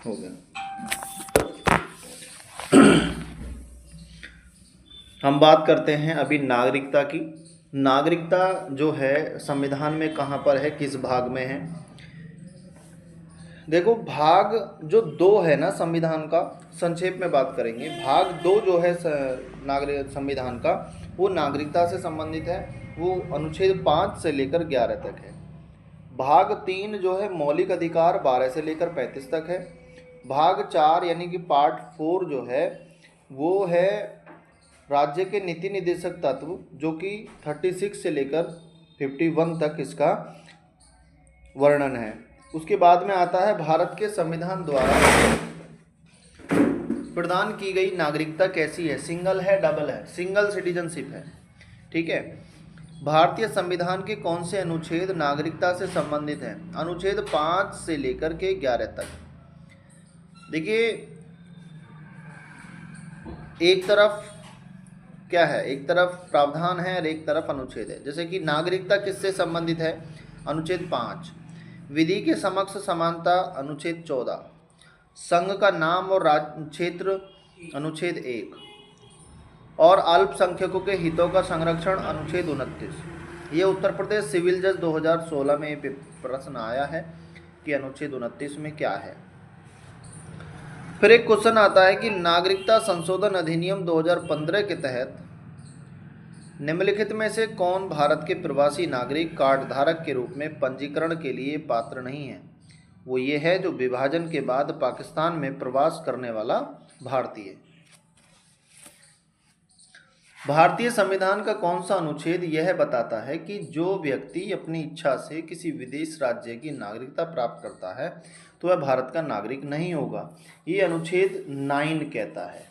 हो गया। हम बात करते हैं अभी नागरिकता की। नागरिकता जो है संविधान में कहाँ पर है, किस भाग में है? देखो, भाग जो 2 है ना संविधान का, संक्षेप में बात करेंगे। भाग 2 जो है नागरिक संविधान का, वो नागरिकता से संबंधित है। वो अनुच्छेद 5 से लेकर 11 तक है। भाग 3 जो है मौलिक अधिकार 12 से लेकर 35 तक है। भाग 4 यानी कि पार्ट 4 जो है वो है राज्य के नीति निर्देशक तत्व, जो कि 36 से लेकर 51 तक इसका वर्णन है। उसके बाद में आता है भारत के संविधान द्वारा प्रदान की गई नागरिकता कैसी है, सिंगल है, डबल है, सिंगल सिटीजनशिप है। ठीक है। भारतीय संविधान के कौन से अनुच्छेद नागरिकता से संबंधित हैं? अनुच्छेद 5 से लेकर के 11 तक। देखिए, एक तरफ क्या है, एक तरफ प्रावधान है और एक तरफ अनुच्छेद है। जैसे कि नागरिकता किससे संबंधित है? अनुच्छेद 5। विधि के समक्ष समानता अनुच्छेद 14। संघ का नाम और राज्य क्षेत्र अनुच्छेद 1 और अल्पसंख्यकों के हितों का संरक्षण अनुच्छेद 29। ये उत्तर प्रदेश सिविल जज 2016 में प्रश्न आया है कि अनुच्छेद 29 में क्या है। फिर एक क्वेश्चन आता है कि नागरिकता संशोधन अधिनियम 2015 के तहत निम्नलिखित में से कौन भारत के प्रवासी नागरिक कार्ड धारक के रूप में पंजीकरण के लिए पात्र नहीं है? वो ये है जो विभाजन के बाद पाकिस्तान में प्रवास करने वाला भारतीय। भारतीय संविधान का कौन सा अनुच्छेद यह बताता है कि जो व्यक्ति अपनी इच्छा से किसी विदेश राज्य की नागरिकता प्राप्त करता है तो वह भारत का नागरिक नहीं होगा? ये अनुच्छेद 9 कहता है।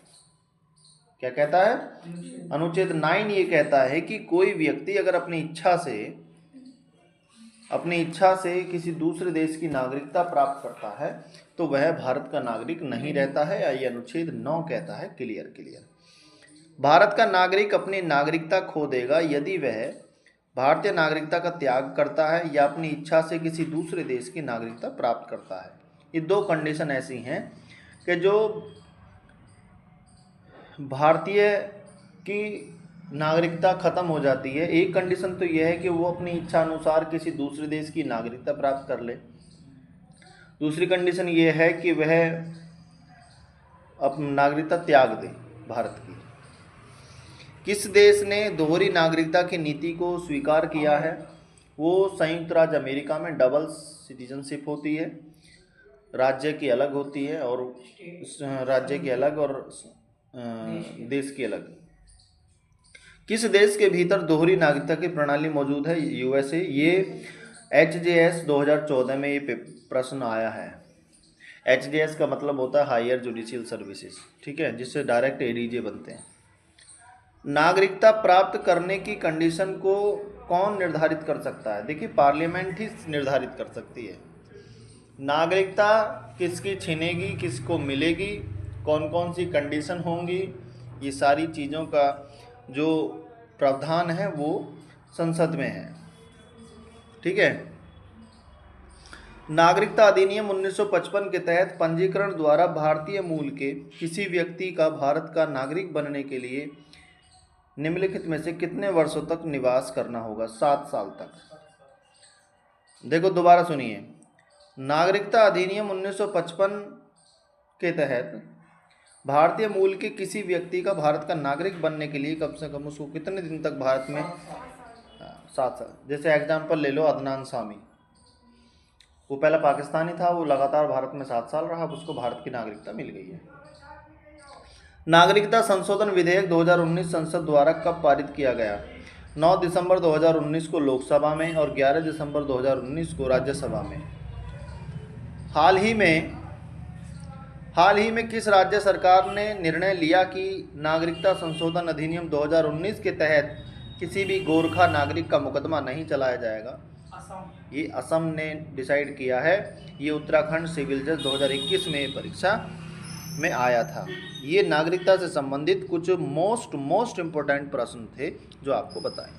क्या कहता है? अनुच्छेद 9 ये कहता है कि कोई व्यक्ति अगर अपनी इच्छा से किसी दूसरे देश की नागरिकता प्राप्त करता है तो वह भारत का नागरिक नहीं रहता है। ये अनुच्छेद 9 कहता है। क्लियर। भारत का नागरिक अपनी नागरिकता खो देगा यदि वह भारतीय नागरिकता का त्याग करता है या अपनी इच्छा से किसी दूसरे देश की नागरिकता प्राप्त करता है। ये 2 कंडीशन ऐसी हैं कि जो भारतीय की नागरिकता खत्म हो जाती है। एक कंडीशन तो यह है कि वो अपनी इच्छा अनुसार किसी दूसरे देश की नागरिकता प्राप्त कर ले। दूसरी कंडीशन ये है कि वह अपनी नागरिकता त्याग दे भारत की। किस देश ने दोहरी नागरिकता की नीति को स्वीकार किया है? वो संयुक्त राज्य अमेरिका में डबल सिटीजनशिप होती है। राज्य की अलग होती है और राज्य की अलग और देश की अलग। किस देश के भीतर दोहरी नागरिकता की प्रणाली मौजूद है? यूएसए। ये HJS 2014 में ये प्रश्न आया है। HJS का मतलब होता है हायर जुडिशियल सर्विसेज। ठीक है, जिससे डायरेक्ट ADJ बनते हैं। नागरिकता प्राप्त करने की कंडीशन को कौन निर्धारित कर सकता है? देखिए, पार्लियामेंट ही निर्धारित कर सकती है। नागरिकता किसकी छिनेगी, किसको मिलेगी, कौन कौन सी कंडीशन होंगी, ये सारी चीज़ों का जो प्रावधान है वो संसद में है। ठीक है। नागरिकता अधिनियम 1955 के तहत पंजीकरण द्वारा भारतीय मूल के किसी व्यक्ति का भारत का नागरिक बनने के लिए निम्नलिखित में से कितने वर्षों तक निवास करना होगा? 7 साल तक। देखो, दोबारा सुनिए। नागरिकता अधिनियम 1955 के तहत भारतीय मूल के किसी व्यक्ति का भारत का नागरिक बनने के लिए कम से कम उसको कितने दिन तक भारत में? 7 साल। जैसे एग्जाम्पल ले लो, अदनान सामी, वो पहला पाकिस्तानी था, वो लगातार भारत में 7 साल रहा, अब उसको भारत की नागरिकता मिल गई है। नागरिकता संशोधन विधेयक 2019 संसद द्वारा कब पारित किया गया? 9 दिसंबर 2019 को लोकसभा में और 11 दिसंबर 2019 को राज्यसभा में। हाल ही में किस राज्य सरकार ने निर्णय लिया कि नागरिकता संशोधन अधिनियम 2019 के तहत किसी भी गोरखा नागरिक का मुकदमा नहीं चलाया जाएगा? ये असम ने डिसाइड किया है। ये उत्तराखंड सिविल जज 2021 में परीक्षा में आया था। ये नागरिकता से संबंधित कुछ मोस्ट इम्पोर्टेंट प्रश्न थे जो आपको बताएं।